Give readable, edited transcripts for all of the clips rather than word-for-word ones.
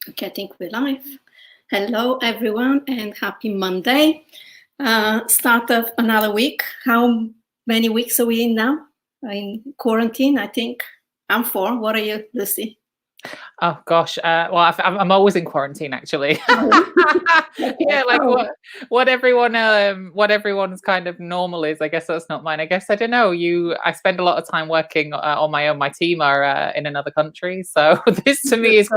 Okay, I think we're live. Hello, everyone, and happy Monday. Start of another week. How many weeks are we in now? In quarantine, I think. I'm 4. What are you, Lucy? Oh gosh, well, I'm always in quarantine actually. Yeah, like what everyone's kind of normal is. I guess that's not mine. I guess I don't know. I spend a lot of time working on my own. My team are in another country, so this to me is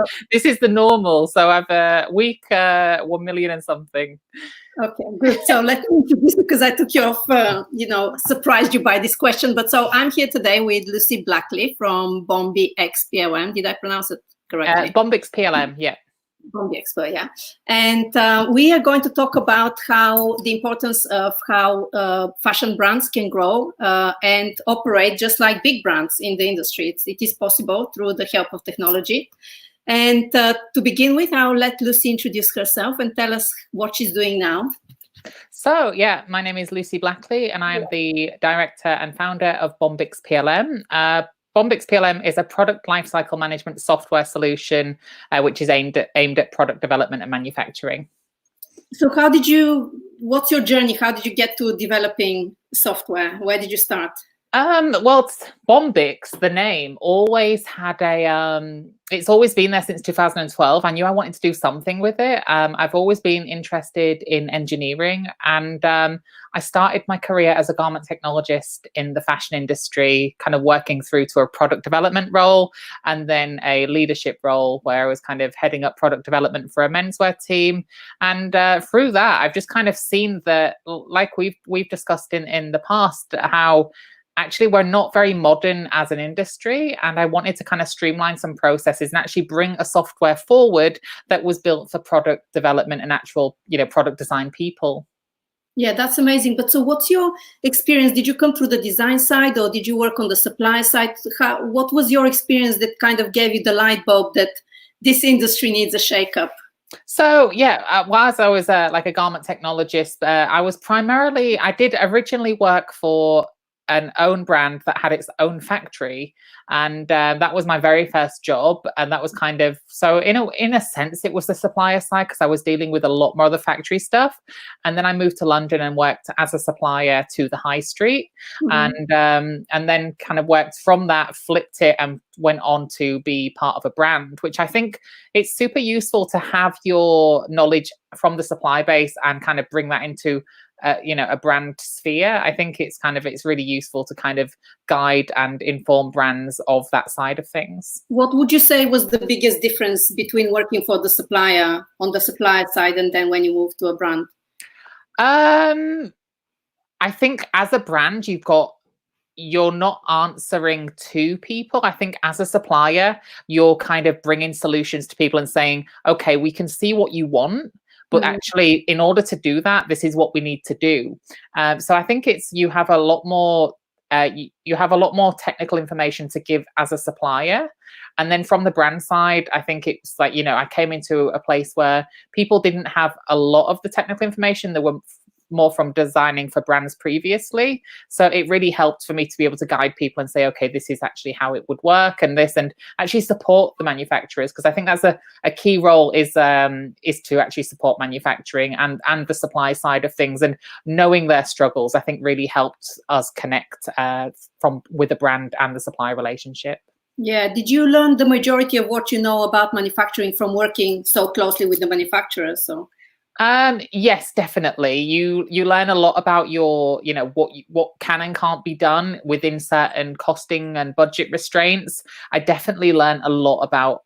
the normal. So I've week 1 million and something. Okay, good. So let me introduce you because I took you off, surprised you by this question. But so I'm here today with Lucy Blackley from Bombyx PLM. Did I pronounce it correctly? Bombyx PLM, yeah. Bombyx, yeah. And we are going to talk about how the importance of how fashion brands can grow and operate just like big brands in the industry. It is possible through the help of technology. And to begin with, I'll let Lucy introduce herself and tell us what she's doing now. So, yeah, my name is Lucy Blackley, and I am the director and founder of Bombyx PLM. Bombyx PLM is a product lifecycle management software solution, which is aimed at product development and manufacturing. So what's your journey? How did you get to developing software? Where did you start? Well, Bombyx, the name, always had it's always been there since 2012. I knew I wanted to do something with it. I've always been interested in engineering, and I started my career as a garment technologist in the fashion industry, kind of working through to a product development role and then a leadership role where I was kind of heading up product development for a menswear team. And through that, I've just kind of seen that, like we've discussed in the past, how actually we're not very modern as an industry, and I wanted to kind of streamline some processes and actually bring a software forward that was built for product development and actual, product design people. Yeah, that's amazing. But so what's your experience? Did you come through the design side or did you work on the supply side? What was your experience that kind of gave you the light bulb that this industry needs a shakeup? So yeah, whilst I was like a garment technologist, I did originally work for an own brand that had its own factory, and that was my very first job. And that was kind of, so in a sense it was the supplier side because I was dealing with a lot more of the factory stuff. And then I moved to London and worked as a supplier to the high street. Mm-hmm. And then kind of worked from that, flipped it and went on to be part of a brand, which I think it's super useful to have your knowledge from the supply base and kind of bring that into a brand sphere. I think it's really useful to kind of guide and inform brands of that side of things. What would you say was the biggest difference between working for the supplier on the supplier side and then when you move to a brand? I think as a brand, you're not answering to people. I think as a supplier, you're kind of bringing solutions to people and saying, okay, we can see what you want, but actually, in order to do that, this is what we need to do. So I think you have a lot more technical information to give as a supplier. And then from the brand side, I think it's like, I came into a place where people didn't have a lot of the technical information. They were more from designing for brands previously. So it really helped for me to be able to guide people and say, okay, this is actually how it would work and actually support the manufacturers. Because I think that's a key role is to actually support manufacturing and the supply side of things, and knowing their struggles, I think really helped us connect with the brand and the supply relationship. Yeah. Did you learn the majority of what you know about manufacturing from working so closely with the manufacturers? So yes, definitely. You learn a lot about what can and can't be done within certain costing and budget restraints. I definitely learn a lot about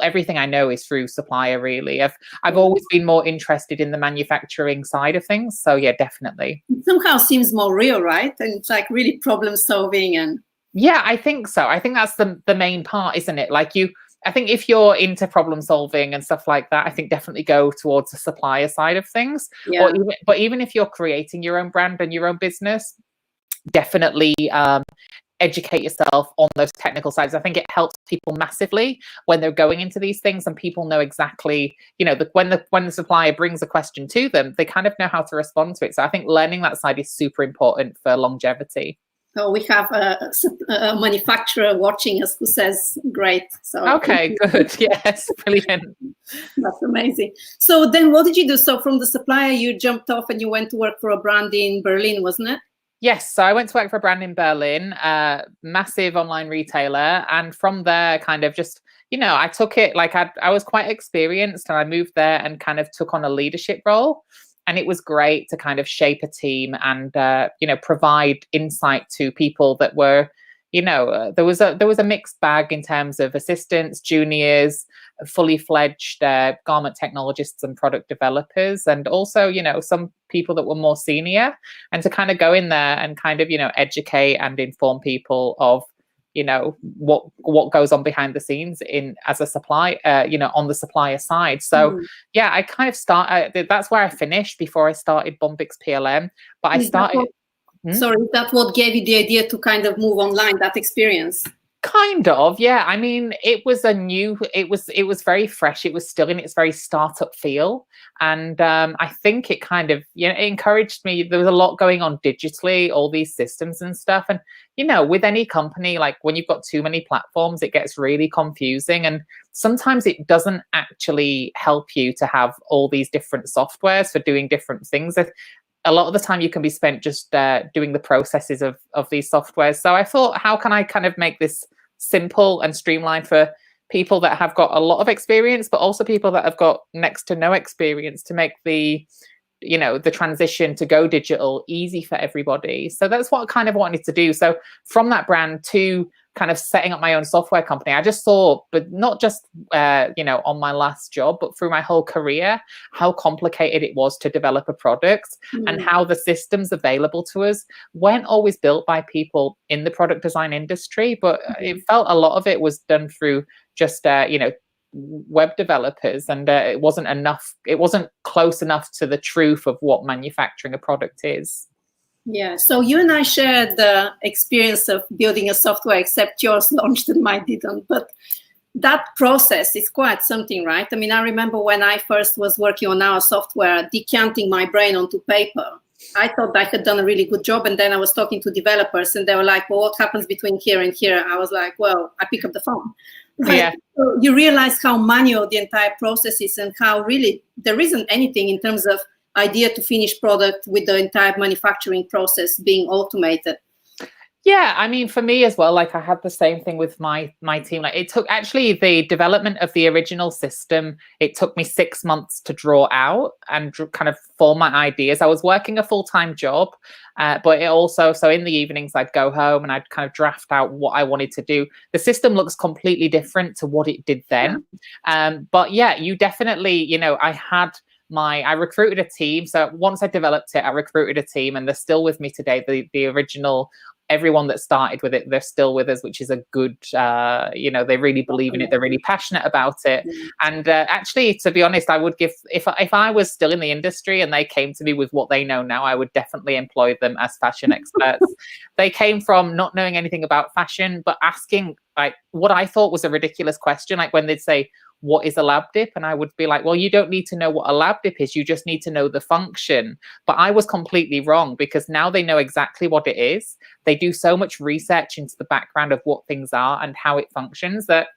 everything I know is through supplier, really. I've always been more interested in the manufacturing side of things. So yeah, definitely. It somehow seems more real, right? And it's like really problem solving and yeah, I think so. I think that's the main part, isn't it? Like I think if you're into problem solving and stuff like that, I think definitely go towards the supplier side of things. Yeah. But even if you're creating your own brand and your own business, definitely educate yourself on those technical sides. I think it helps people massively when they're going into these things and people know exactly, when the supplier brings a question to them, they kind of know how to respond to it. So I think learning that side is super important for longevity. Oh, we have a manufacturer watching us who says great. So Okay, good. Yes, brilliant. That's amazing. So then what did you do? So from the supplier, you jumped off and you went to work for a brand in Berlin, wasn't it? Yes, so I went to work for a brand in Berlin, massive online retailer. And from there, kind of just, I took it like I was quite experienced, and I moved there and kind of took on a leadership role. And it was great to kind of shape a team and, provide insight to people that were, there was a mixed bag in terms of assistants, juniors, fully fledged garment technologists and product developers, and also, some people that were more senior, and to kind of go in there and kind of, educate and inform people of, what goes on behind the scenes as a supply, on the supplier side. So yeah, I kind of that's where I finished before I started Bombyx PLM. But I started. Sorry, is that what gave you the idea to kind of move online, that experience? Kind of, yeah. I mean, it was very fresh. It was still in its very startup feel. And I think it kind of, it encouraged me. There was a lot going on digitally, all these systems and stuff. And, with any company, like when you've got too many platforms, it gets really confusing. And sometimes it doesn't actually help you to have all these different softwares for doing different things. A lot of the time you can be spent just doing the processes of these softwares. So I thought, how can I kind of make this simple and streamlined for people that have got a lot of experience, but also people that have got next to no experience, to make the transition to go digital easy for everybody. So that's what I kind of wanted to do. So from that brand to kind of setting up my own software company, I just saw, but not just, on my last job, but through my whole career, how complicated it was to develop a product and how the systems available to us weren't always built by people in the product design industry, but it felt a lot of it was done through just, web developers, and it wasn't close enough to the truth of what manufacturing a product is. Yeah, so you and I shared the experience of building a software, except yours launched and mine didn't. But that process is quite something, right? I mean, I remember when I first was working on our software, decanting my brain onto paper. I thought I had done a really good job, and then I was talking to developers, and they were like, well, what happens between here and here? I was like, well, I pick up the phone. Right? Yeah. So you realize how manual the entire process is, and how really there isn't anything in terms of idea to finished product with the entire manufacturing process being automated. Yeah, I mean, for me as well, like I had the same thing with my team. Like it took actually the development of the original system. It took me 6 months to draw out and kind of form my ideas. I was working a full-time job, but it also, so in the evenings I'd go home and I'd kind of draft out what I wanted to do. The system looks completely different to what it did then. But yeah, you definitely, I recruited a team. So once I developed it, I recruited a team, and they're still with me today. The original, everyone that started with it, they're still with us, which is a good, they really believe in it. They're really passionate about it. And actually, to be honest, I would give, if I was still in the industry and they came to me with what they know now, I would definitely employ them as fashion experts. They came from not knowing anything about fashion, but asking like what I thought was a ridiculous question. Like when they'd say, what is a lab dip? And I would be like, well, you don't need to know what a lab dip is. You just need to know the function. But I was completely wrong, because now they know exactly what it is. They do so much research into the background of what things are and how it functions that,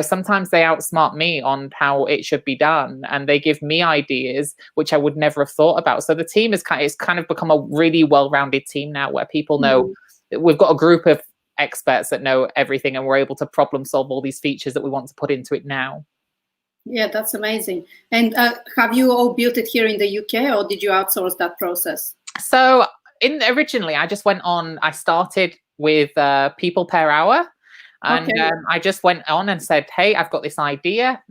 sometimes they outsmart me on how it should be done. And they give me ideas, which I would never have thought about. So the team is kind of become a really well-rounded team now, where people know that we've got a group of experts that know everything, and we're able to problem solve all these features that we want to put into it now. Yeah, that's amazing. And have you all built it here in the UK, or did you outsource that process? So originally, I started with people per hour. And I just went on and said, hey, I've got this idea.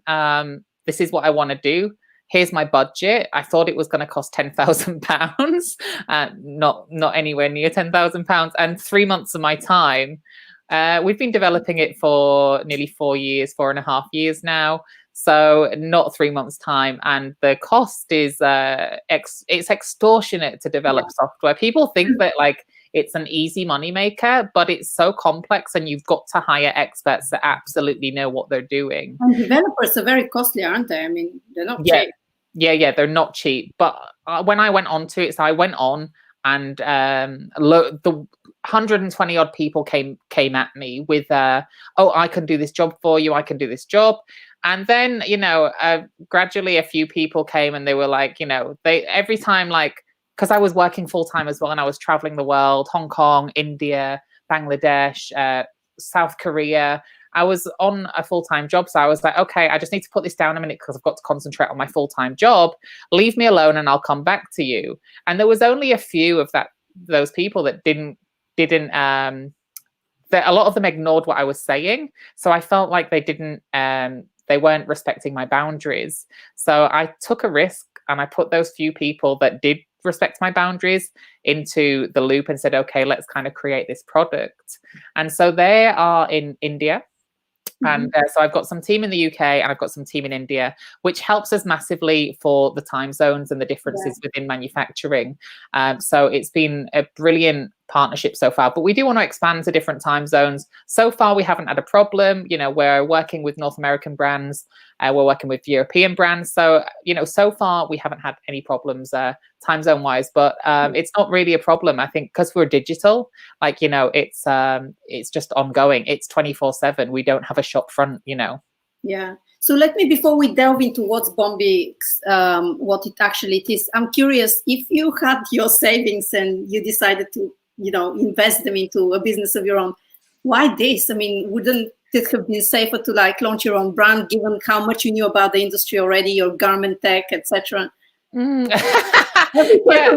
This is what I want to do. Here's my budget. I thought it was going to cost £10,000, not anywhere near £10,000. And 3 months of my time. We've been developing it for nearly 4 years, 4.5 years now. So not 3 months time, and the cost is it's extortionate to develop software. People think that like it's an easy money maker, but it's so complex, and you've got to hire experts that absolutely know what they're doing. And developers are very costly, aren't they? I mean, they're not cheap. Yeah, they're not cheap. But when I went on to it, so I went on, and the 120 odd people came at me with, oh, I can do this job for you, I can do this job. And then, you know, gradually a few people came, and they were like, you know, they every time, like, because I was working full time as well, and I was traveling the world, Hong Kong, India, Bangladesh, South Korea. I was on a full-time job. So I was like, okay, I just need to put this down a minute because I've got to concentrate on my full-time job. Leave me alone and I'll come back to you. And there was only a few of those people that didn't that a lot of them ignored what I was saying. So I felt like they weren't respecting my boundaries. So I took a risk, and I put those few people that did respect my boundaries into the loop and said, okay, let's kind of create this product. And so they are in India. And so I've got some team in the UK, and I've got some team in India, which helps us massively for the time zones and the differences within manufacturing. So it's been a brilliant partnership so far, but we do want to expand to different time zones. So far, we haven't had a problem. You know, we're working with North American brands, we're working with European brands. So, you know, so far we haven't had any problems time zone wise, but it's not really a problem. I think because we're digital, like, you know, it's just ongoing. It's 24/7. We don't have a shop front, you know. Yeah. So let me, before we delve into what's Bombyx, what it actually is, I'm curious, if you had your savings and you decided to, you know, invest them into a business of your own, why this? I mean, wouldn't it have been safer to like launch your own brand, given how much you knew about the industry already, your garment tech, etc.? Yeah.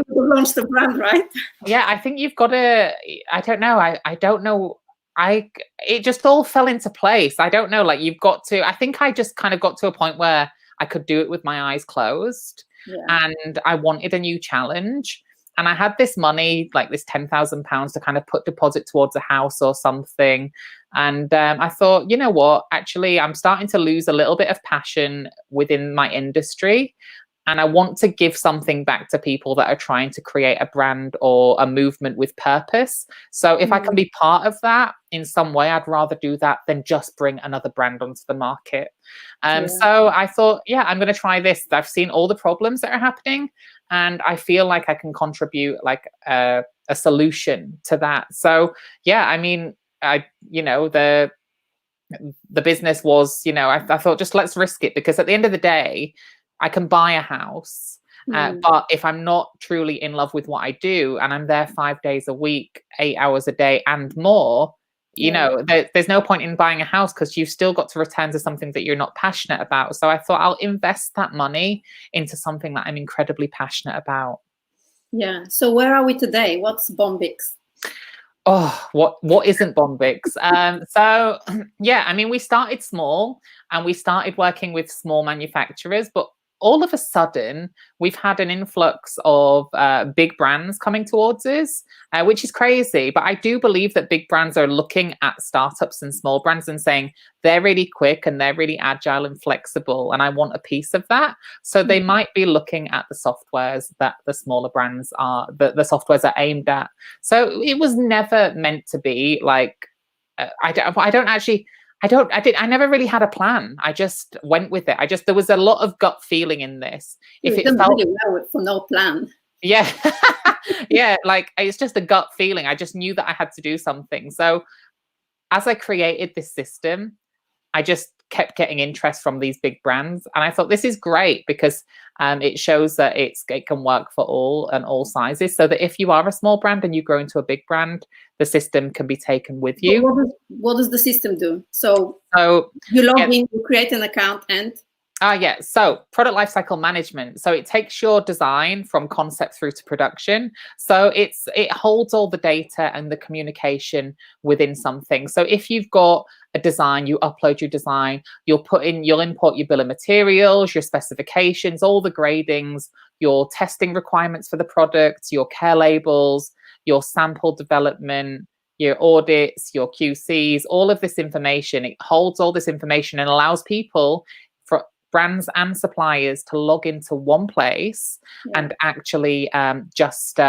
Launch the brand, right? Yeah, I think you've got to. I don't know. I don't know. It just all fell into place. I don't know. Like, you've got to. I think I just kind of got to a point where I could do it with my eyes closed, and I wanted a new challenge. And I had this money, like this £10,000, to kind of put deposit towards a house or something. And I thought, you know what? Actually, I'm starting to lose a little bit of passion within my industry. And I want to give something back to people that are trying to create a brand or a movement with purpose. So if I can be part of that in some way, I'd rather do that than just bring another brand onto the market. So I thought, yeah, I'm going to try this. I've seen all the problems that are happening, and I feel like I can contribute like a solution to that. So yeah, I mean, you know, the business was, you know, I thought, just let's risk it, because at the end of the day, I can buy a house, but if I'm not truly in love with what I do, and I'm there 5 days a week, 8 hours a day and more, you know, there's no point in buying a house, because you've still got to return to something that you're not passionate about. So I thought, I'll invest that money into something that I'm incredibly passionate about. Yeah. So where are we today? What's Bombyx? Oh, what isn't Bombyx? So yeah, I mean, we started small, and we started working with small manufacturers, but all of a sudden we've had an influx of big brands coming towards us, which is crazy. But I do believe that big brands are looking at startups and small brands and saying, they're really quick and they're really agile and flexible, and I want a piece of that. So they might be looking at the softwares that the smaller brands are, the softwares are aimed at. So it was never meant to be like, I never really had a plan. I just went with it. There was a lot of gut feeling in this. If it felt really well for no plan. Yeah. Yeah. Like, it's just a gut feeling. I just knew that I had to do something. So as I created this system, I just kept getting interest from these big brands. And I thought, this is great, because it shows that it can work for all sizes, so that if you are a small brand and you grow into a big brand, the system can be taken with you. What does the system do? So you log in, you create an account, and so Product Lifecycle Management. So it takes your design from concept through to production. So it holds all the data and the communication within something. So if you've got a design, you upload your design, you'll import your bill of materials, your specifications, all the gradings, your testing requirements for the product, your care labels, your sample development, your audits, your QCs, all of this information. It holds all this information and allows people, for brands and suppliers, to log into one place and actually just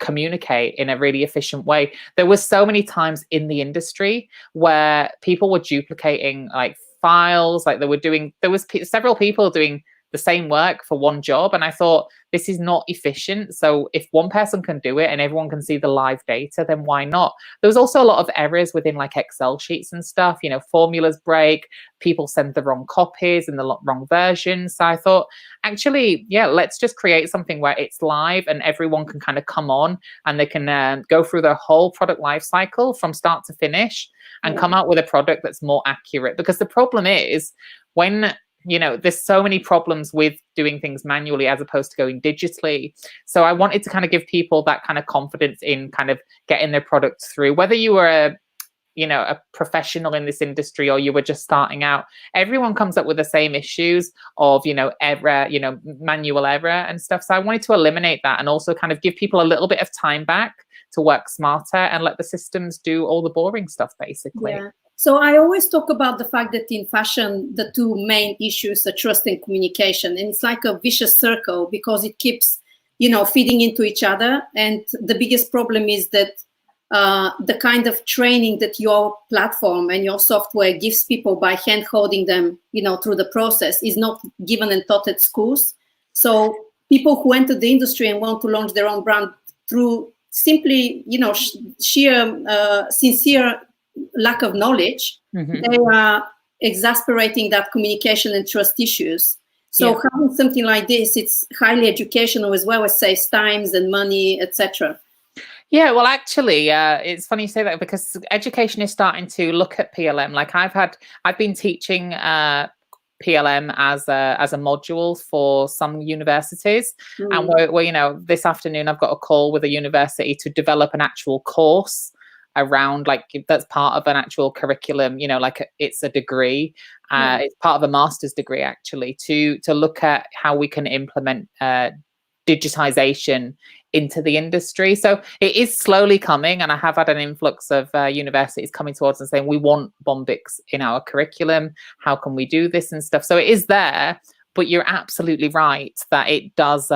communicate in a really efficient way. There was so many times in the industry where people were duplicating like files, like there was several people doing the same work for one job. And I thought, this is not efficient. So if one person can do it and everyone can see the live data, then why not? There was also a lot of errors within like Excel sheets and stuff, you know, formulas break, people send the wrong copies and the wrong versions. So I thought, actually, yeah, let's just create something where it's live and everyone can kind of come on and they can go through their whole product life cycle from start to finish and come out with a product that's more accurate. Because the problem is when, you know, there's so many problems with doing things manually as opposed to going digitally. So I wanted to kind of give people that kind of confidence in kind of getting their products through, whether you were a professional in this industry or you were just starting out. Everyone comes up with the same issues of, you know, error, you know, manual error and stuff. So I wanted to eliminate that and also kind of give people a little bit of time back to work smarter and let the systems do all the boring stuff, basically. Yeah. So I always talk about the fact that in fashion, the two main issues are trust and communication. And it's like a vicious circle because it keeps, you know, feeding into each other. And the biggest problem is that the kind of training that your platform and your software gives people by hand holding them, you know, through the process is not given and taught at schools. So people who enter the industry and want to launch their own brand through simply, you know, sheer sincere lack of knowledge, they are exasperating that communication and trust issues. So having something like this, it's highly educational as well as saves times and money, etc. Yeah, well, actually, it's funny you say that because education is starting to look at PLM. Like I've been teaching PLM as a module for some universities, and we're you know, this afternoon I've got a call with a university to develop an actual course around, like, that's part of an actual curriculum, you know, like it's a degree, it's part of a master's degree actually, to look at how we can implement digitization into the industry. So it is slowly coming, and I have had an influx of universities coming towards and saying, we want Bombyx in our curriculum, how can we do this and stuff. So it is there, but you're absolutely right that it does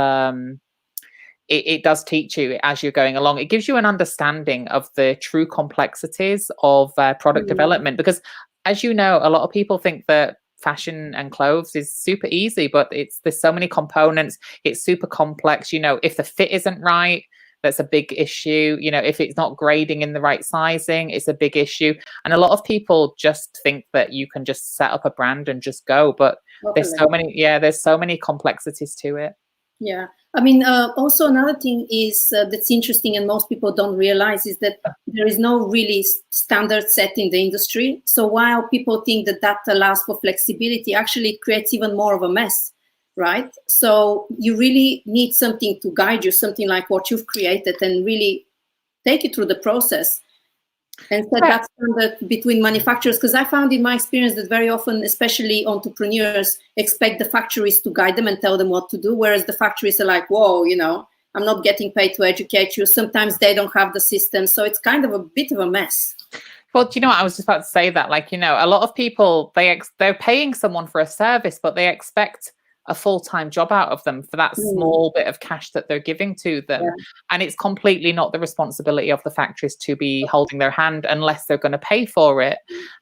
it does teach you as you're going along. It gives you an understanding of the true complexities of product development, because as you know, a lot of people think that fashion and clothes is super easy, but there's so many components. It's super complex. You know, if the fit isn't right, that's a big issue. You know, if it's not grading in the right sizing, it's a big issue. And a lot of people just think that you can just set up a brand and just go, but there's so many complexities to it. Yeah, I mean, also another thing is that's interesting and most people don't realize is that there is no really standard set in the industry. So while people think that allows for flexibility, actually it creates even more of a mess, right? So you really need something to guide you, something like what you've created, and really take you through the process. And set that standard between manufacturers, because I found in my experience that very often, especially entrepreneurs, expect the factories to guide them and tell them what to do, whereas the factories are like, whoa, you know, I'm not getting paid to educate you. Sometimes they don't have the system, so it's kind of a bit of a mess. Well, do you know what? I was just about to say that, like, you know, a lot of people, they're paying someone for a service, but they expect a full-time job out of them for that small bit of cash that they're giving to them. And it's completely not the responsibility of the factories to be holding their hand unless they're going to pay for it.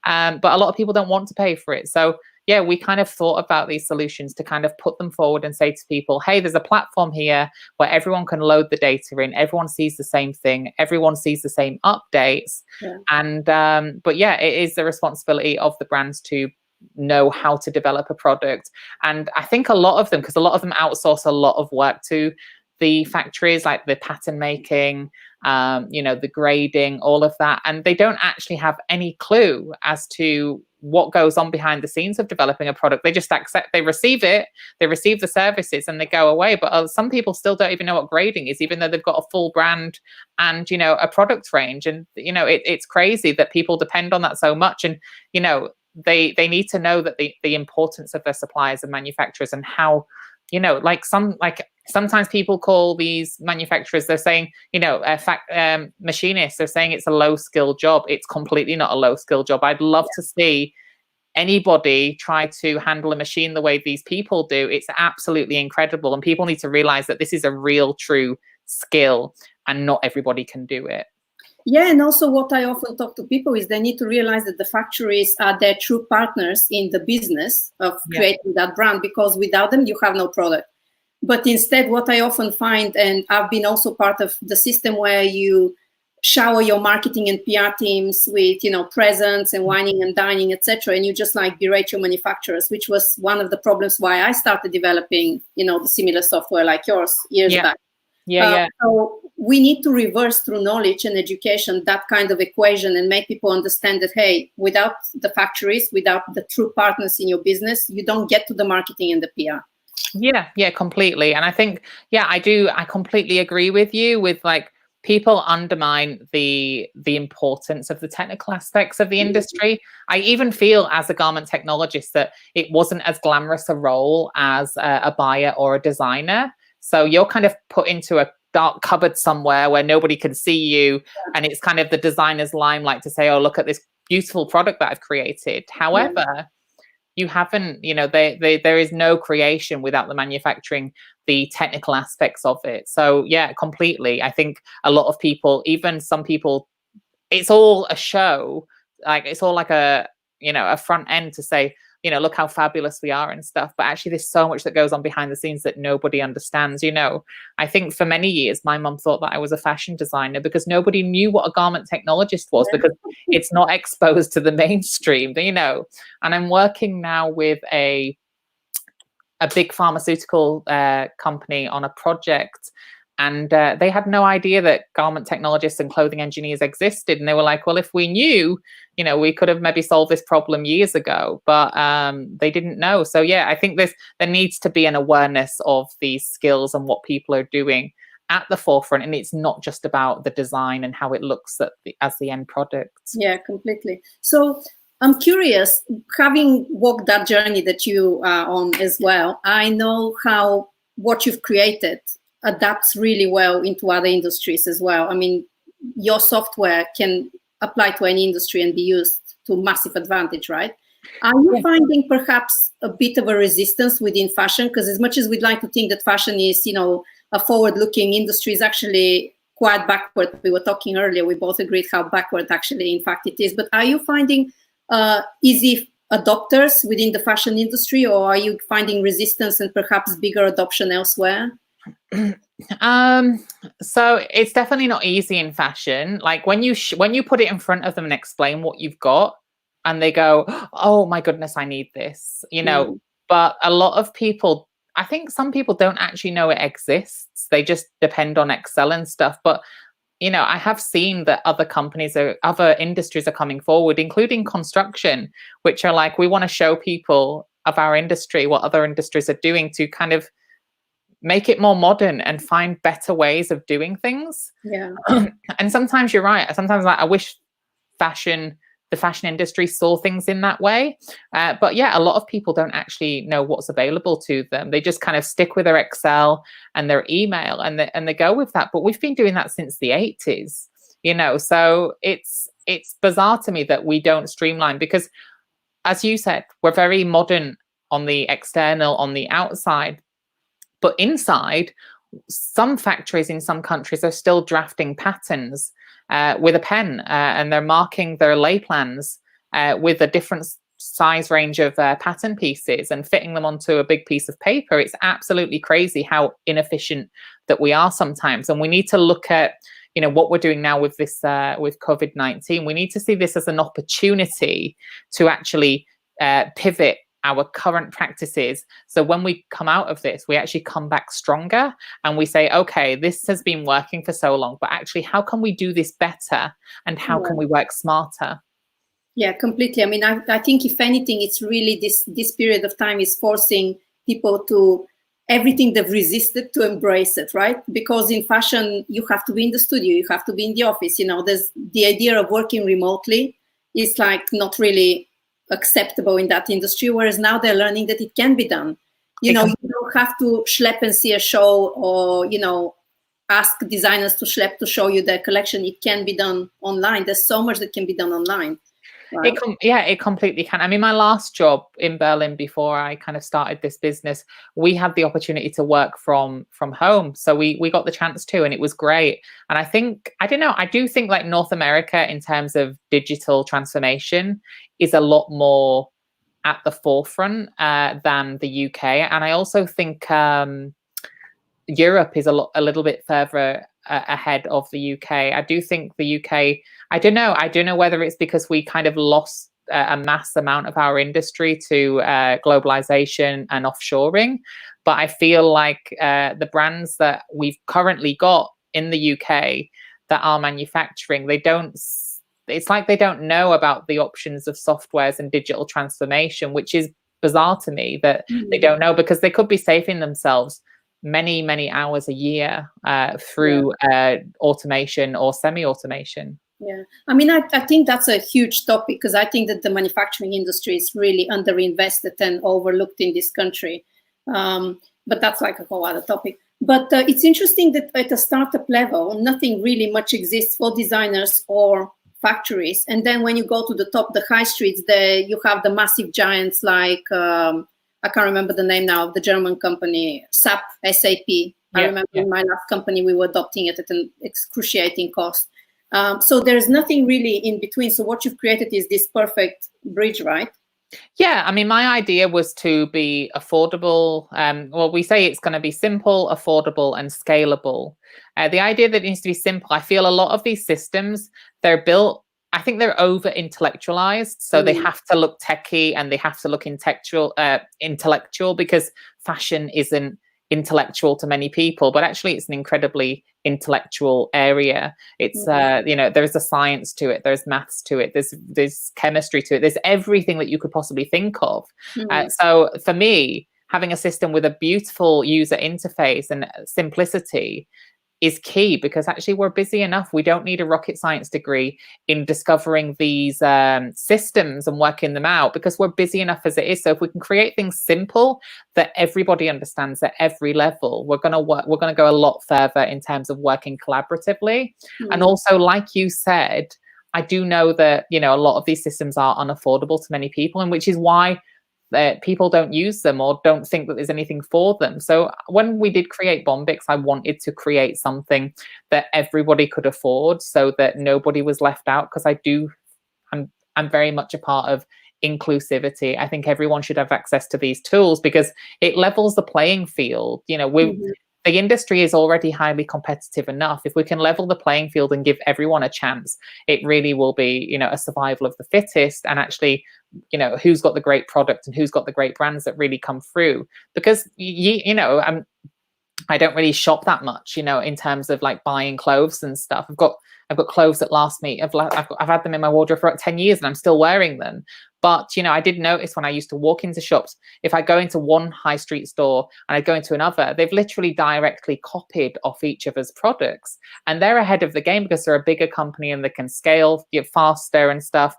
But a lot of people don't want to pay for it. So yeah, we kind of thought about these solutions to kind of put them forward and say to people, hey, there's a platform here where everyone can load the data in, everyone sees the same thing, everyone sees the same updates. And but yeah, it is the responsibility of the brands to know how to develop a product. And I think a lot of them, because a lot of them outsource a lot of work to the factories, like the pattern making, you know, the grading, all of that, and they don't actually have any clue as to what goes on behind the scenes of developing a product. They just accept, they receive it, they receive the services and they go away. But some people still don't even know what grading is, even though they've got a full brand and, you know, a product range. And, you know, it's crazy that people depend on that so much. And, you know, they need to know that the importance of their suppliers and manufacturers, and how, you know, sometimes people call these manufacturers, they're saying, you know, machinists, they're saying it's a low skill job. It's completely not a low skill job. I'd love to see anybody try to handle a machine the way these people do. It's absolutely incredible. And people need to realize that this is a real, true skill and not everybody can do it. Yeah, and also what I often talk to people is they need to realize that the factories are their true partners in the business of creating that brand, because without them, you have no product. But instead, what I often find, and I've been also part of the system where you shower your marketing and PR teams with, presents and whining and dining, etc., and you just like berate your manufacturers, which was one of the problems why I started developing, the similar software like yours years back. So we need to reverse through knowledge and education that kind of equation and make people understand that, hey, without the factories, without the true partners in your business, you don't get to the marketing and the PR. Yeah, completely. And I think, I completely agree with you with like people undermine the importance of the technical aspects of the industry. I even feel as a garment technologist that it wasn't as glamorous a role as a buyer or a designer. So you're kind of put into a dark cupboard somewhere where nobody can see you. And it's kind of the designer's limelight to say, oh, look at this beautiful product that I've created. However, you haven't, there is no creation without the manufacturing, the technical aspects of it. So yeah, completely. I think a lot of people, even some people, it's all a show. Like it's all like a front end to say, look how fabulous we are and stuff. But actually there's so much that goes on behind the scenes that nobody understands. I think for many years, my mum thought that I was a fashion designer because nobody knew what a garment technologist was because it's not exposed to the mainstream, And I'm working now with a big pharmaceutical company on a project. And they had no idea that garment technologists and clothing engineers existed. And they were like, well, if we knew, we could have maybe solved this problem years ago, but they didn't know. So yeah, I think there needs to be an awareness of these skills and what people are doing at the forefront. And it's not just about the design and how it looks as the end product. Yeah, completely. So I'm curious, having walked that journey that you are on as well, I know how what you've created adapts really well into other industries as well. I mean, your software can apply to any industry and be used to massive advantage, right? Are you finding perhaps a bit of a resistance within fashion? Because as much as we'd like to think that fashion is, a forward-looking industry, is actually quite backward. We were talking earlier, we both agreed how backward actually, in fact, it is. But are you finding easy adopters within the fashion industry, or are you finding resistance and perhaps bigger adoption elsewhere? So it's definitely not easy in fashion. Like when you put it in front of them and explain what you've got, and they go, oh my goodness, I need this, But a lot of people, I think some people don't actually know it exists. They just depend on Excel and stuff. But I have seen that other industries are coming forward, including construction, which are like, we want to show people of our industry what other industries are doing to kind of make it more modern and find better ways of doing things. Yeah. And sometimes you're right. Sometimes I wish the fashion industry saw things in that way. But yeah, a lot of people don't actually know what's available to them. They just kind of stick with their Excel and their email and they go with that. But we've been doing that since the 80s, so it's bizarre to me that we don't streamline because, as you said, we're very modern on the external, on the outside. But inside, some factories in some countries are still drafting patterns with a pen and they're marking their lay plans with a different size range of pattern pieces and fitting them onto a big piece of paper. It's absolutely crazy how inefficient that we are sometimes. And we need to look at, what we're doing now with this, with COVID-19. We need to see this as an opportunity to actually pivot our current practices. So when we come out of this, we actually come back stronger and we say, okay, this has been working for so long, but actually, how can we do this better? And how can we work smarter? Yeah, completely. I mean, I think if anything, it's really this period of time is forcing people to everything they've resisted to embrace it, right? Because in fashion, you have to be in the studio, you have to be in the office. There's the idea of working remotely is like not really acceptable in that industry, whereas now they're learning that it can be done. You don't have to schlep and see a show or ask designers to schlep to show you their collection. It can be done online. There's so much that can be done online. Wow. It completely can. I mean, my last job in Berlin before I kind of started this business, we had the opportunity to work from home. So we got the chance to, and it was great. And I think, I don't know, I do think like North America in terms of digital transformation is a lot more at the forefront than the UK. And I also think Europe is a little bit further ahead of the UK. I do think the UK, I don't know whether it's because we kind of lost a mass amount of our industry to globalization and offshoring, but I feel like the brands that we've currently got in the UK that are manufacturing, it's like they don't know about the options of softwares and digital transformation, which is bizarre to me that they don't know, because they could be saving themselves many hours a year through automation or semi-automation. Yeah, I mean, I think that's a huge topic, because I think that the manufacturing industry is really underinvested and overlooked in this country. But that's like a whole other topic. But it's interesting that at a startup level, nothing really much exists for designers or factories. And then when you go to the top, the high streets, you have the massive giants like, I can't remember the name now of the German company, SAP. I remember in my last company, we were adopting it at an excruciating cost. So there's nothing really in between. So what you've created is this perfect bridge, right? Yeah, I mean, my idea was to be affordable. Well, we say it's going to be simple, affordable, and scalable. The idea that it needs to be simple, I feel a lot of these systems, they're built, I think they're over intellectualized. So they have to look techie and they have to look intellectual, because fashion isn't intellectual to many people, but actually it's an incredibly intellectual area. It's there's a science to it, there's maths to it, there's chemistry to it, there's everything that you could possibly think of. So for me, having a system with a beautiful user interface and simplicity is key, because actually we're busy enough. We don't need a rocket science degree in discovering these systems and working them out, because we're busy enough as it is. So if we can create things simple that everybody understands at every level, we're going to go a lot further in terms of working collaboratively. And also, like you said, I do know that, a lot of these systems are unaffordable to many people, and which is why that people don't use them or don't think that there's anything for them. So when we did create Bombyx, I wanted to create something that everybody could afford, so that nobody was left out, because I'm very much a part of inclusivity. I think everyone should have access to these tools, because it levels the playing field. The industry is already highly competitive enough. If we can level the playing field and give everyone a chance, it really will be, a survival of the fittest. And actually, who's got the great product and who's got the great brands that really come through. Because, I don't really shop that much, in terms of like buying clothes and stuff. I've got clothes that last me. I've had them in my wardrobe for 10 years and I'm still wearing them. But, I did notice when I used to walk into shops, if I go into one high street store and I go into another, they've literally directly copied off each other's products. And they're ahead of the game because they're a bigger company and they can scale faster and stuff.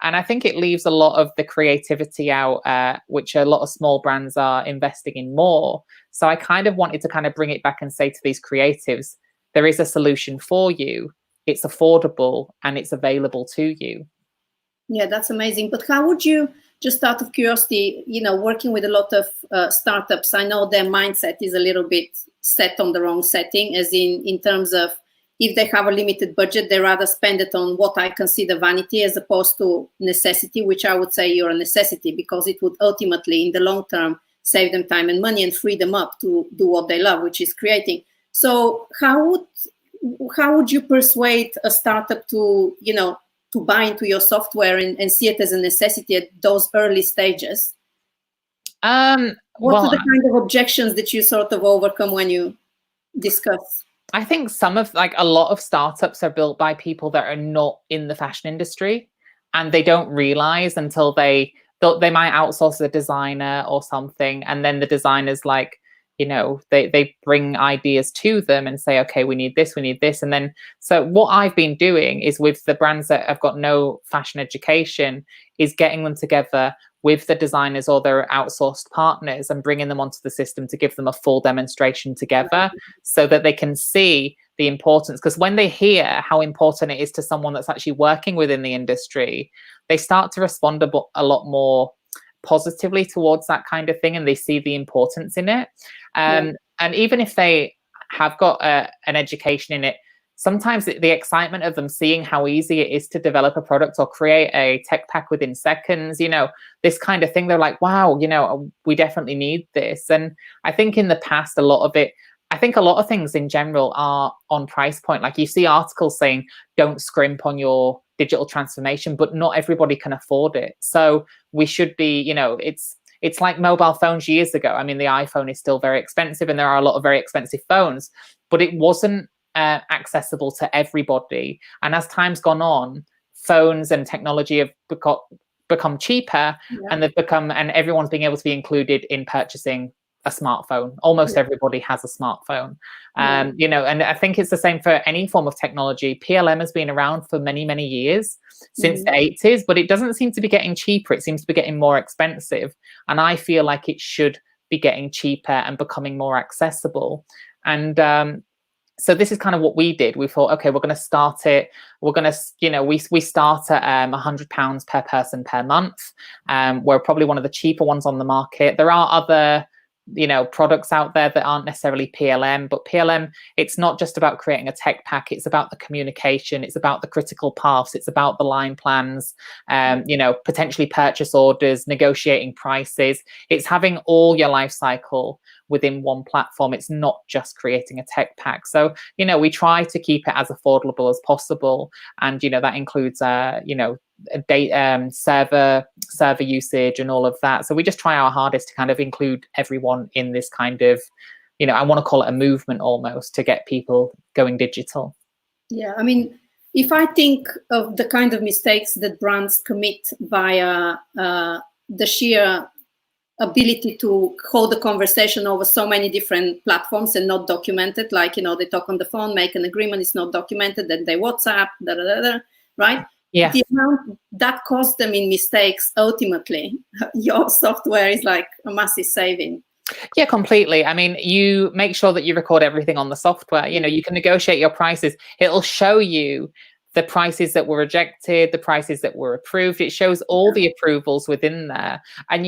And I think it leaves a lot of the creativity out, which a lot of small brands are investing in more. So I kind of wanted to kind of bring it back and say to these creatives, there is a solution for you. It's affordable and it's available to you. Yeah, that's amazing. But how would you, just out of curiosity, working with a lot of startups, I know their mindset is a little bit set on the wrong setting, as in terms of, if they have a limited budget, they rather spend it on what I consider vanity as opposed to necessity, which I would say you're a necessity, because it would ultimately, in the long term, save them time and money and free them up to do what they love, which is creating. So how would you persuade a startup to, to buy into your software and see it as a necessity at those early stages? What are the kind of objections that you sort of overcome when you discuss? I think a lot of startups are built by people that are not in the fashion industry, and they don't realize until they might outsource a designer or something. And then the designer's like, they bring ideas to them and say, okay, we need this. And then, so what I've been doing is with the brands that have got no fashion education is getting them together with the designers or their outsourced partners and bringing them onto the system to give them a full demonstration together, so that they can see the importance. Because when they hear how important it is to someone that's actually working within the industry, they start to respond a lot more positively towards that kind of thing, and they see the importance in it. And even if they have got an education in it, sometimes the excitement of them seeing how easy it is to develop a product or create a tech pack within seconds, this kind of thing, they're like, wow, we definitely need this. And I think in the past, a lot of things in general are on price point. Like you see articles saying, don't scrimp on your digital transformation, but not everybody can afford it. So we should be, it's like mobile phones years ago. I mean, the iPhone is still very expensive and there are a lot of very expensive phones, but it wasn't accessible to everybody. And as time's gone on, phones and technology have become cheaper, and and everyone's being able to be included in purchasing a smartphone. Almost everybody has a smartphone. And I think it's the same for any form of technology. PLM has been around for many, many years, since the 80s, but it doesn't seem to be getting cheaper. It seems to be getting more expensive. And I feel like it should be getting cheaper and becoming more accessible. And so this is kind of what we did. We thought, okay, we're going to start it. We're going to, we start at £100 per person per month. We're probably one of the cheaper ones on the market. There are other products out there that aren't necessarily PLM, but PLM, it's not just about creating a tech pack. It's about the communication. It's about the critical paths. It's about the line plans, potentially purchase orders, negotiating prices. It's having all your life cycle within one platform. It's not just creating a tech pack. So, we try to keep it as affordable as possible. And, that includes, server usage and all of that. So we just try our hardest to kind of include everyone in this kind of, I want to call it a movement almost, to get people going digital. Yeah, I mean, if I think of the kind of mistakes that brands commit via the sheer ability to hold a conversation over so many different platforms and not documented, like, they talk on the phone, make an agreement, it's not documented, then they WhatsApp, right? Yeah. The amount that cost them in mistakes, ultimately, your software is like a massive saving. Yeah, completely. I mean, you make sure that you record everything on the software. You can negotiate your prices. It'll show you the prices that were rejected, the prices that were approved. It shows all the approvals within there. And,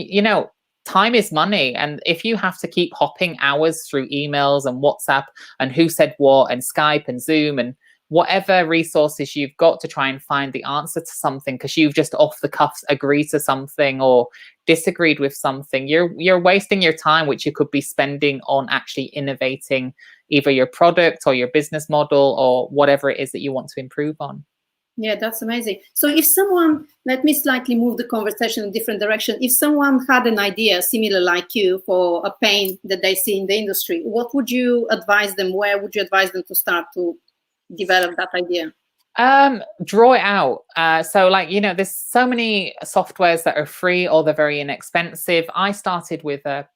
time is money. And if you have to keep hopping hours through emails and WhatsApp and who said what and Skype and Zoom and whatever resources you've got to try and find the answer to something because you've just off the cuffs agreed to something or disagreed with something, you're wasting your time, which you could be spending on actually innovating either your product or your business model or whatever it is that you want to improve on. Yeah, that's amazing. So if someone, let me slightly move the conversation in a different direction. If someone had an idea similar like you for a pain that they see in the industry, what would you advise them? Where would you advise them to start to develop that idea? Draw it out. So there's so many softwares that are free or they're very inexpensive. I started with a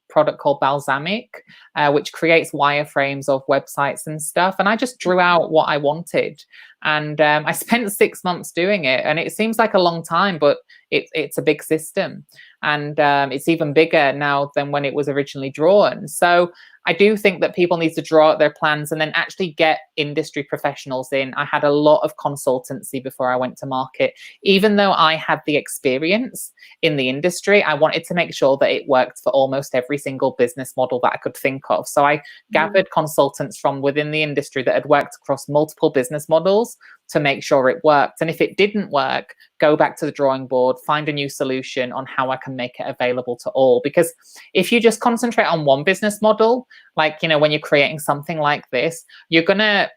product called Balsamic, which creates wireframes of websites and stuff. And I just drew out what I wanted. And I spent 6 months doing it. And it seems like a long time, but it's a big system. And it's even bigger now than when it was originally drawn. So I do think that people need to draw out their plans and then actually get industry professionals in. I had a lot of consultancy before I went to market. Even though I had the experience in the industry, I wanted to make sure that it worked for almost every single business model that I could think of. So I gathered consultants from within the industry that had worked across multiple business models to make sure it worked. And if it didn't work, go back to the drawing board, find a new solution on how I can make it available to all. Because if you just concentrate on one business model, like, when you're creating something like this, you're gonna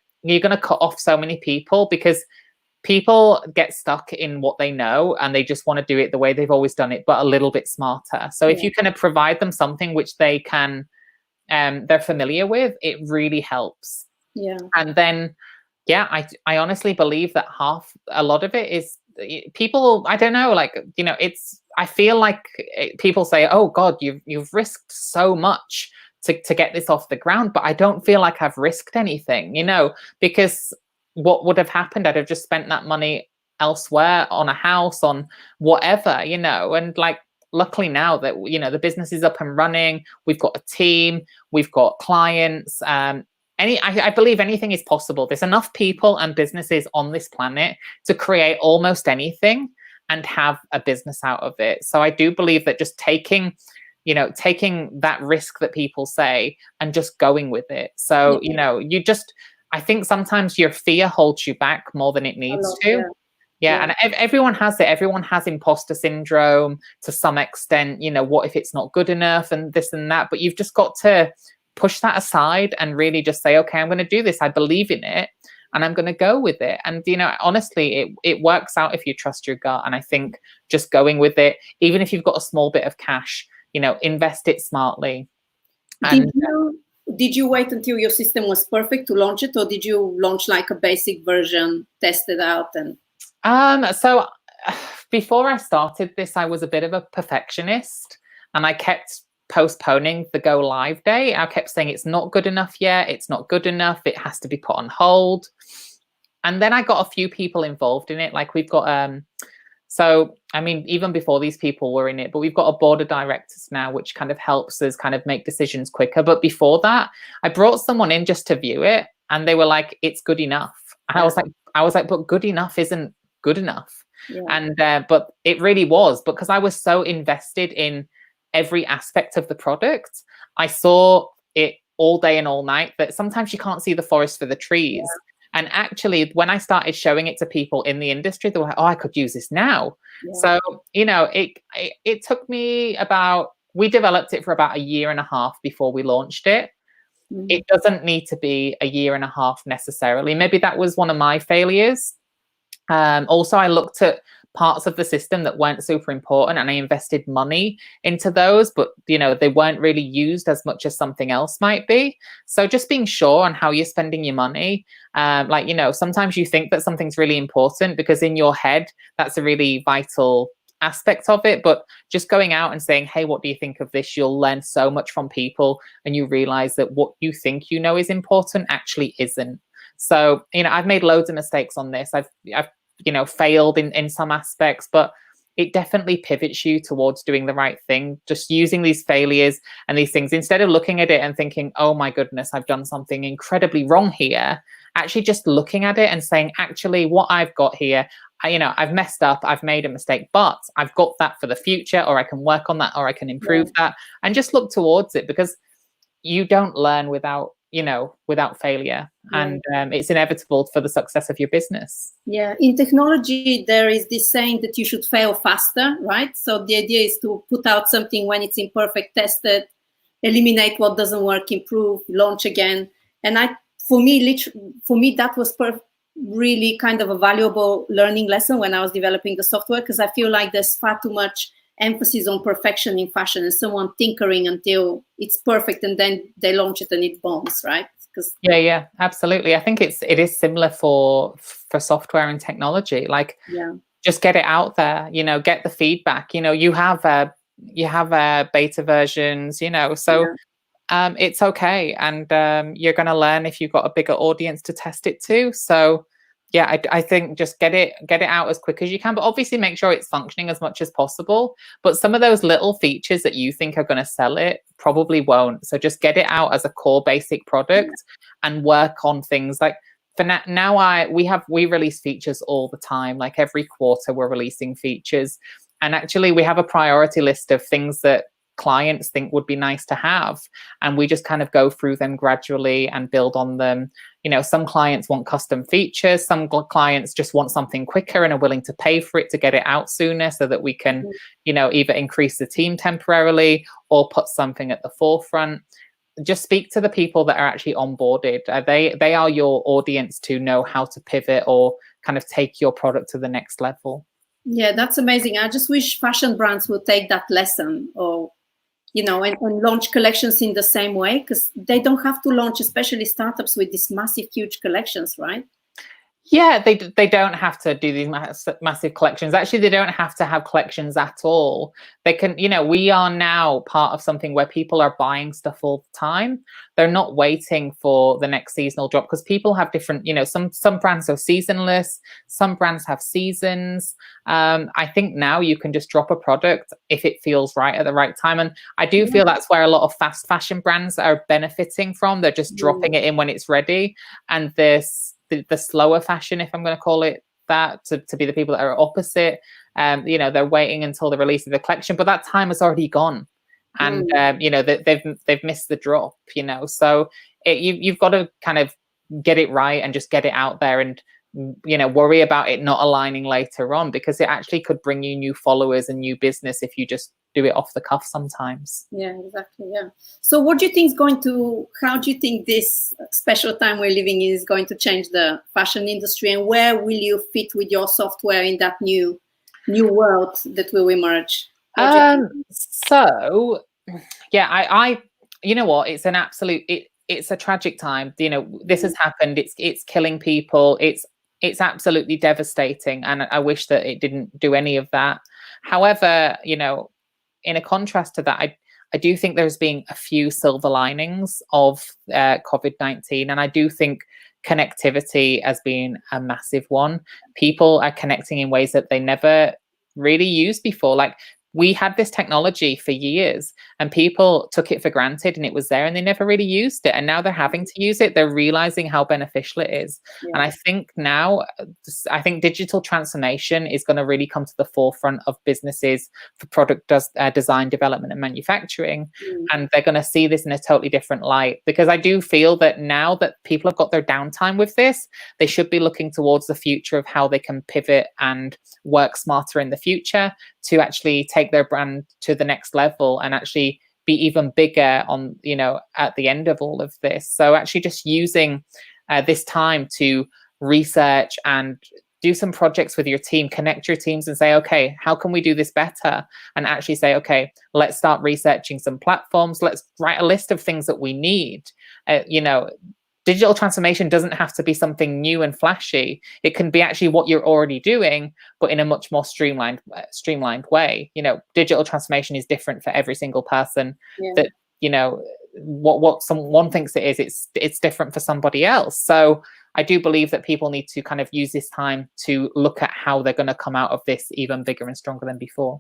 cut off so many people because people get stuck in what they know and they just want to do it the way they've always done it, but a little bit smarter. So if you can provide them something which they can, they're familiar with, it really helps. Yeah. And then, I honestly believe that a lot of it is people, I don't know, I feel like people say, oh God, you've risked so much to get this off the ground, but I don't feel like I've risked anything, because what would have happened? I'd have just spent that money elsewhere, on a house, on whatever, and luckily now that, the business is up and running, we've got a team, we've got clients, I believe anything is possible. There's enough people and businesses on this planet to create almost anything. and have a business out of it. So I do believe that just taking that risk that people say and just going with it. So, I think sometimes your fear holds you back more than it needs to. Yeah. And everyone has it. Everyone has imposter syndrome to some extent. What if it's not good enough and this and that? But you've just got to push that aside and really just say, okay, I'm going to do this. I believe in it and I'm going to go with it. And, honestly, it works out if you trust your gut. And I think just going with it, even if you've got a small bit of cash, invest it smartly. And did you wait until your system was perfect to launch it, or did you launch like a basic version, test it out? And so before I started this, I was a bit of a perfectionist and I kept postponing the go live day. I kept saying it's not good enough yet. It's not good enough. It has to be put on hold. And then I got a few people involved in it. Like we've got, even before these people were in it, but we've got a board of directors now, which kind of helps us kind of make decisions quicker. But before that, I brought someone in just to view it and they were like, it's good enough. And I was like, but good enough isn't good enough. Yeah. And but it really was, because I was so invested in every aspect of the product. I saw it all day and all night that sometimes you can't see the forest for the trees. Yeah. And actually, when I started showing it to people in the industry, they were like, oh, I could use this now. Yeah. So, it took me we developed it for about 1.5 years before we launched it. Mm-hmm. It doesn't need to be 1.5 years necessarily. Maybe that was one of my failures. Also, I looked at parts of the system that weren't super important and I invested money into those, but they weren't really used as much as something else might be. So just being sure on how you're spending your money. Sometimes you think that something's really important because in your head, that's a really vital aspect of it. But just going out and saying, hey, what do you think of this? You'll learn so much from people and you realize that what you think is important actually isn't. So, I've made loads of mistakes on this. I've failed in some aspects, but it definitely pivots you towards doing the right thing. Just using these failures and these things, instead of looking at it and thinking, oh my goodness, I've done something incredibly wrong here, actually just looking at it and saying, actually, what I've got here, I've messed up, I've made a mistake, but I've got that for the future, or I can work on that, or I can improve that, and just look towards it, because you don't learn without failure. And it's inevitable for the success of your business. Yeah, in technology, there is this saying that you should fail faster, right? So the idea is to put out something when it's imperfect, test it, eliminate what doesn't work, improve, launch again. And for me, that was really kind of a valuable learning lesson when I was developing the software, because I feel like there's far too much emphasis on perfection in fashion and someone tinkering until it's perfect and then they launch it and it bombs, right? Yeah, absolutely. I think it is similar for software and technology. Just get it out there, get the feedback. You have beta versions, so it's okay, and you're going to learn if you've got a bigger audience to test it to. So yeah, I think just get it out as quick as you can, but obviously make sure it's functioning as much as possible. But some of those little features that you think are going to sell it probably won't. So just get it out as a core basic product and work on things like, for now we release features all the time. Like every quarter we're releasing features, and actually we have a priority list of things that clients think would be nice to have, and we just kind of go through them gradually and build on them. Some clients want custom features, some clients just want something quicker and are willing to pay for it to get it out sooner, so that we can either increase the team temporarily or put something at the forefront. Just speak to the people that are actually onboarded. They are your audience to know how to pivot or kind of take your product to the next level. Yeah, that's amazing. I just wish fashion brands would take that lesson, or and launch collections in the same way, because they don't have to launch, especially startups, with these massive, huge collections, right? Yeah, they don't have to do these massive collections. Actually, they don't have to have collections at all. They can, we are now part of something where people are buying stuff all the time. They're not waiting for the next seasonal drop, because people have different, some brands are seasonless, some brands have seasons. I think now you can just drop a product if it feels right at the right time. And I do feel that's where a lot of fast fashion brands are benefiting from. They're just dropping it in when it's ready. And the slower fashion, if I'm going to call it that to be the people that are opposite. You know, they're waiting until the release of the collection, but that time has already gone, and you know, they've missed the drop. You know, so you've got to kind of get it right and just get it out there, and you know, worry about it not aligning later on, because it actually could bring you new followers and new business if you just do it off the cuff sometimes. Yeah, exactly. Yeah. So what do you think is how do you think this special time we're living in is going to change the fashion industry, and where will you fit with your software in that new world that will emerge? So yeah, I you know what, it's an absolute, it's a tragic time. You know, this has happened, it's killing people, it's absolutely devastating, and I wish that it didn't do any of that. However, you know, in a contrast to that, I do think there's been a few silver linings of COVID-19, and I do think connectivity has been a massive one. People are connecting in ways that they never really used before. Like, we had this technology for years and people took it for granted, and it was there and they never really used it. And now they're having to use it. They're realizing how beneficial it is. Yeah. And I think now, I think digital transformation is going to really come to the forefront of businesses for product design, development and manufacturing. And they're going to see this in a totally different light, because I do feel that now that people have got their downtime with this, they should be looking towards the future of how they can pivot and work smarter in the future to actually take their brand to the next level and actually be even bigger on, you know, at the end of all of this. So actually just using this time to research and do some projects with your team, connect your teams and say, okay, how can we do this better? And actually say, okay, let's start researching some platforms. Let's write a list of things that we need. You know, digital transformation doesn't have to be something new and flashy. It can be actually what you're already doing, but in a much more streamlined way. You know, digital transformation is different for every single person. Yeah. That, you know, what someone thinks it is, it's different for somebody else. So I do believe that people need to kind of use this time to look at how they're going to come out of this even bigger and stronger than before.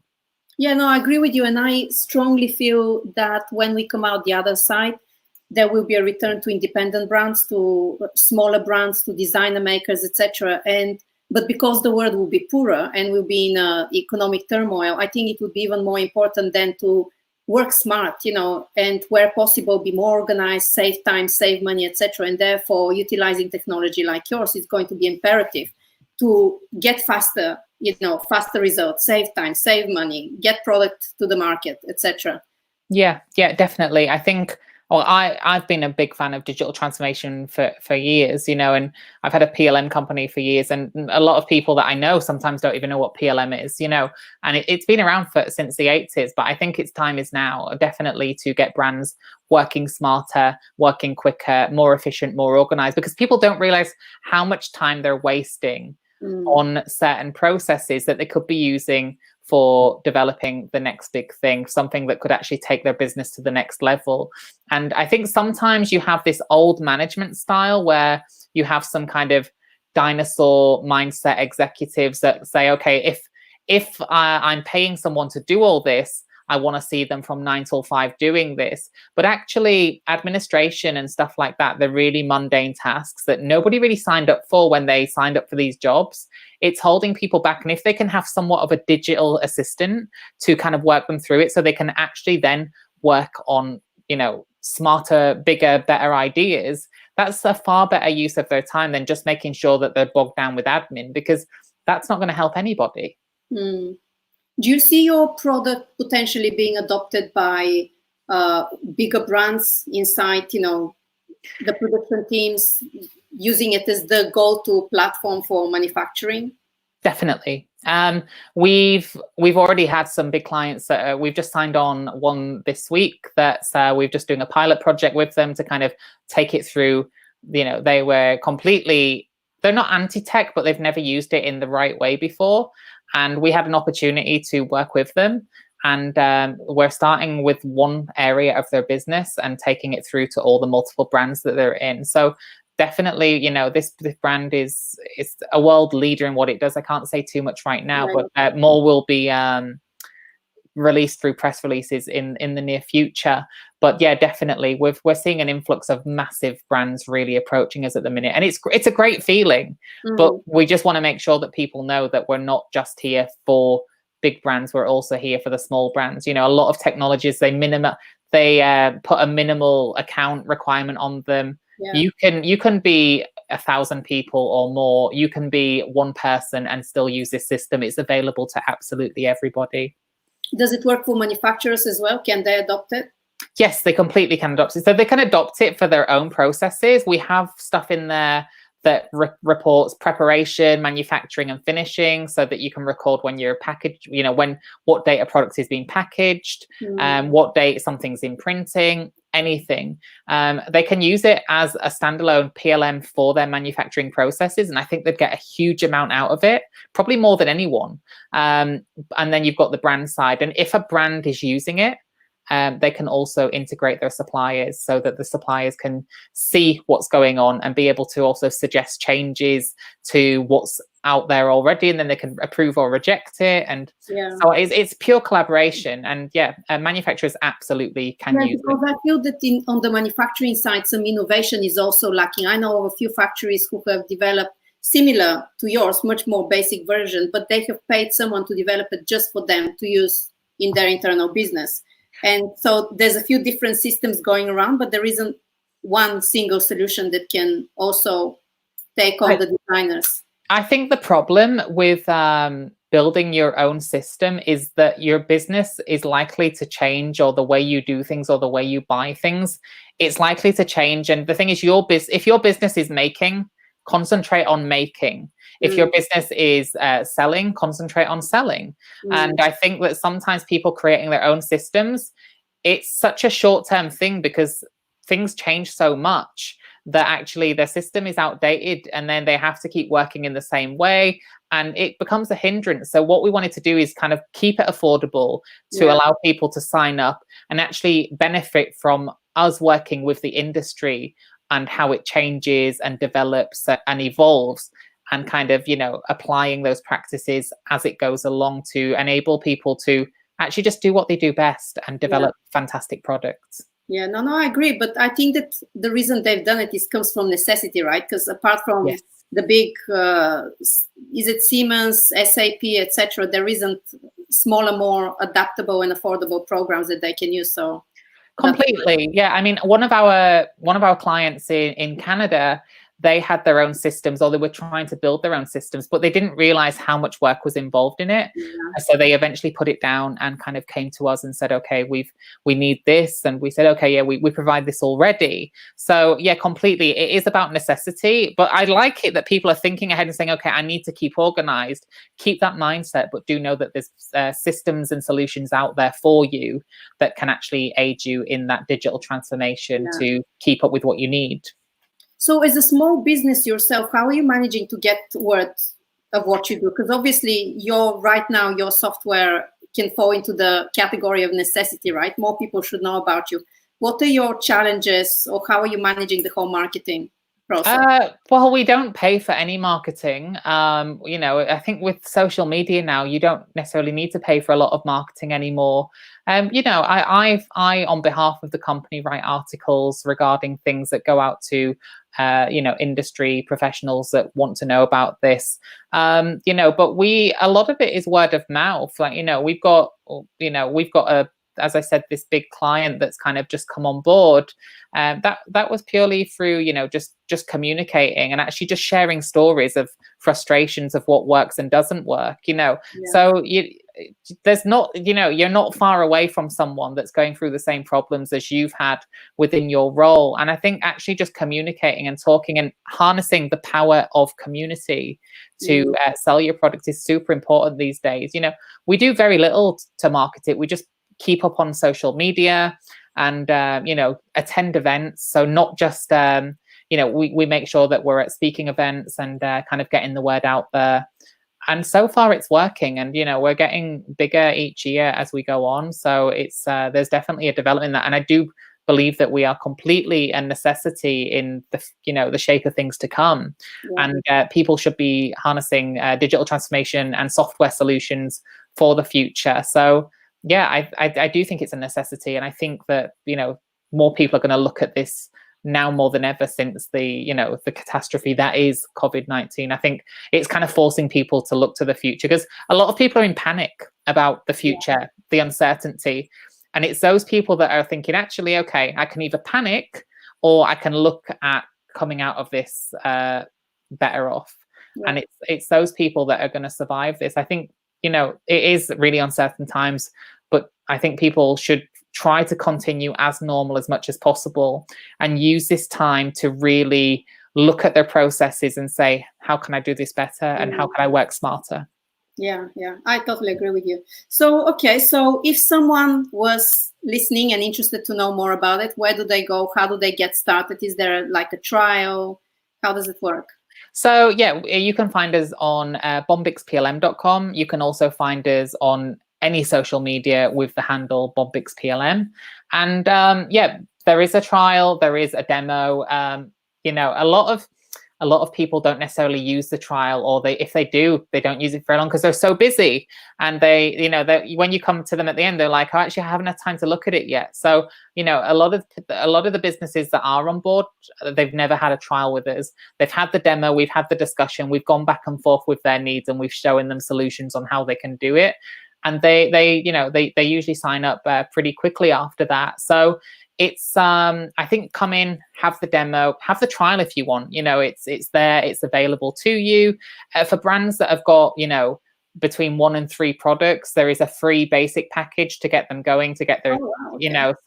Yeah, no, I agree with you. And I strongly feel that when we come out the other side, there will be a return to independent brands, to smaller brands, to designer makers, etc. But because the world will be poorer and will be in economic turmoil, I think it would be even more important than to work smart, you know, and where possible, be more organized, save time, save money, etc. And therefore, utilizing technology like yours is going to be imperative to get faster, you know, faster results, save time, save money, get product to the market, etc. Yeah, definitely. I think. Well, I've been a big fan of digital transformation for years, you know, and I've had a PLM company for years, and a lot of people that I know sometimes don't even know what PLM is, you know, and it's been around since the 80s. But I think its time is now, definitely, to get brands working smarter, working quicker, more efficient, more organized, because people don't realize how much time they're wasting on certain processes that they could be using for developing the next big thing, something that could actually take their business to the next level. And I think sometimes you have this old management style where you have some kind of dinosaur mindset executives that say, okay, if I'm paying someone to do all this, I want to see them from 9 till 5 doing this. But actually, administration and stuff like that, they're really mundane tasks that nobody really signed up for when they signed up for these jobs. It's holding people back. And if they can have somewhat of a digital assistant to kind of work them through it, so they can actually then work on, you know, smarter, bigger, better ideas, that's a far better use of their time than just making sure that they're bogged down with admin, because that's not going to help anybody. Do you see your product potentially being adopted by bigger brands inside, you know, the production teams, using it as the go-to platform for manufacturing? Definitely. We've already had some big clients that we've just signed on one this week that's we're just doing a pilot project with them to kind of take it through. You know, they're not anti-tech, but they've never used it in the right way before. And we had an opportunity to work with them. And we're starting with one area of their business and taking it through to all the multiple brands that they're in. So definitely, you know, this brand is a world leader in what it does. I can't say too much right now, but more will be released through press releases in the near future. But yeah, definitely, we're seeing an influx of massive brands really approaching us at the minute, and it's a great feeling. But we just want to make sure that people know that we're not just here for big brands, we're also here for the small brands. You know, a lot of technologies, they put a minimal account requirement on them. Yeah. You can be 1,000 people or more. You can be one person and still use this system. It's available to absolutely everybody. Does it work for manufacturers as well? Can they adopt it? Yes, they completely can adopt it. So they can adopt it for their own processes. We have stuff in there that reports preparation, manufacturing, and finishing, so that you can record when you're packaged, you know, what date a product is being packaged, what date something's in printing, anything. They can use it as a standalone PLM for their manufacturing processes, and I think they'd get a huge amount out of it, probably more than anyone. And then you've got the brand side, and if a brand is using it, they can also integrate their suppliers, so that the suppliers can see what's going on and be able to also suggest changes to what's out there already, and then they can approve or reject it. And so it's pure collaboration. And manufacturers absolutely can use it. Because I feel that on the manufacturing side, some innovation is also lacking. I know of a few factories who have developed similar to yours, much more basic version, but they have paid someone to develop it just for them to use in their internal business. And so there's a few different systems going around, but there isn't one single solution that can also take on the designers. I think the problem with building your own system is that your business is likely to change, or the way you do things, or the way you buy things, it's likely to change. And the thing is, if your business is making, concentrate on making. If your business is selling, concentrate on selling. And I think that sometimes people creating their own systems, it's such a short-term thing, because things change so much that actually their system is outdated, and then they have to keep working in the same way, and it becomes a hindrance. So what we wanted to do is kind of keep it affordable to allow people to sign up and actually benefit from us working with the industry and how it changes and develops and evolves, and kind of, you know, applying those practices as it goes along to enable people to actually just do what they do best and develop fantastic products. Yeah, no, I agree. But I think that the reason they've done it comes from necessity, right? Because apart from the big, is it Siemens, SAP, etc., there isn't smaller, more adaptable and affordable programs that they can use. So completely, yeah. I mean, one of our clients in Canada, they had their own systems, or they were trying to build their own systems, but they didn't realize how much work was involved in it. So they eventually put it down and kind of came to us and said, okay, we need this. And we said, okay, yeah, we provide this already. So yeah, completely. It is about necessity, but I like it that people are thinking ahead and saying, okay, I need to keep organized, keep that mindset, but do know that there's systems and solutions out there for you that can actually aid you in that digital transformation to keep up with what you need. So as a small business yourself, how are you managing to get word of what you do? Because obviously right now your software can fall into the category of necessity, right? More people should know about you. What are your challenges, or how are you managing the whole marketing process? Well, we don't pay for any marketing. You know, I think with social media now, you don't necessarily need to pay for a lot of marketing anymore. You know, I on behalf of the company write articles regarding things that go out to you know, industry professionals that want to know about this. You know, but a lot of it is word of mouth. Like, you know, we've got as I said, this big client that's kind of just come on board. That was purely through, you know, just communicating and actually just sharing stories of frustrations of what works and doesn't work, you know. So there's not, you know, you're not far away from someone that's going through the same problems as you've had within your role. And I think actually just communicating and talking and harnessing the power of community to sell your product is super important these days. You know, we do very little to market it. We just keep up on social media and, you know, attend events. So not just, you know, we make sure that we're at speaking events and kind of getting the word out there. And so far it's working, and, you know, we're getting bigger each year as we go on. So it's, there's definitely a development in that. And I do believe that we are completely a necessity in the, you know, the shape of things to come. And people should be harnessing digital transformation and software solutions for the future. So yeah, I do think it's a necessity. And I think that, you know, more people are going to look at this now more than ever since the the catastrophe that is COVID-19. I think it's kind of forcing people to look to the future, because a lot of people are in panic about the future, the uncertainty, and it's those people that are thinking, actually, okay, I can either panic or I can look at coming out of this better off. And it's those people that are going to survive this. I think it is really uncertain times, but I think people should try to continue as normal as much as possible and use this time to really look at their processes and say, how can I do this better and how can I work smarter? Yeah, I totally agree with you. So, okay, so if someone was listening and interested to know more about it, where do they go? How do they get started? Is there like a trial? How does it work? So, yeah, you can find us on BombyxPLM.com. You can also find us on any social media with the handle BombyxPLM. And yeah, there is a trial, there is a demo. A lot of people don't necessarily use the trial, or if they do, they don't use it very long because they're so busy. And when you come to them at the end, they're like, oh, actually, I haven't had time to look at it yet. So, a lot of the businesses that are on board, they've never had a trial with us. They've had the demo, we've had the discussion, we've gone back and forth with their needs, and we've shown them solutions on how they can do it. And they usually sign up pretty quickly after that. So it's I think come in, have the demo, have the trial if you want. It's there, it's available to you. For brands that have got between 1 and 3 products, there is a free basic package to get them going, to get their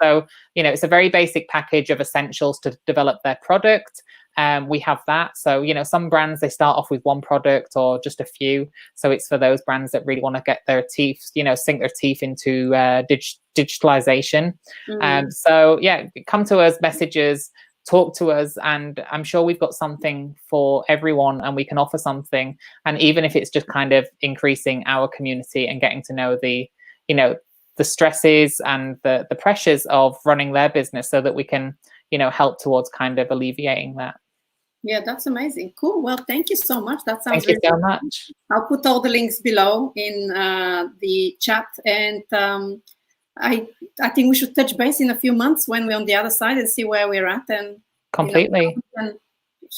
so it's a very basic package of essentials to develop their product. We have that. So, some brands, they start off with 1 product or just a few. So it's for those brands that really want to get their teeth, sink their teeth into digitalization. So yeah, come to us, messages, talk to us, and I'm sure we've got something for everyone, and we can offer something. And even if it's just kind of increasing our community and getting to know the stresses and the pressures of running their business, so that we can help towards kind of alleviating that. Yeah, that's amazing. Cool. Well, thank you so much. That sounds Thank you so much. I'll put all the links below in the chat, and I think we should touch base in a few months when we're on the other side and see where we're at, and completely and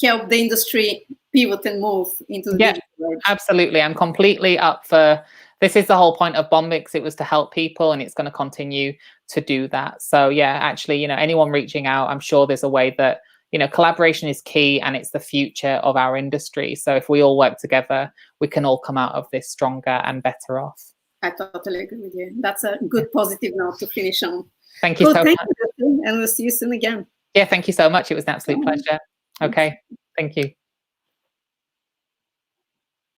help the industry pivot and move into the digital age. Absolutely. I'm completely up for. This is the whole point of Bombyx. It was to help people, and it's going to continue to do that. So yeah, actually, anyone reaching out, I'm sure there's a way that, collaboration is key, and it's the future of our industry. So if we all work together, we can all come out of this stronger and better off. I totally agree with you. That's a good positive note to finish on. Thank you so much. You, and we'll see you soon again. Yeah, thank you so much. It was an absolute pleasure. Okay, thank you.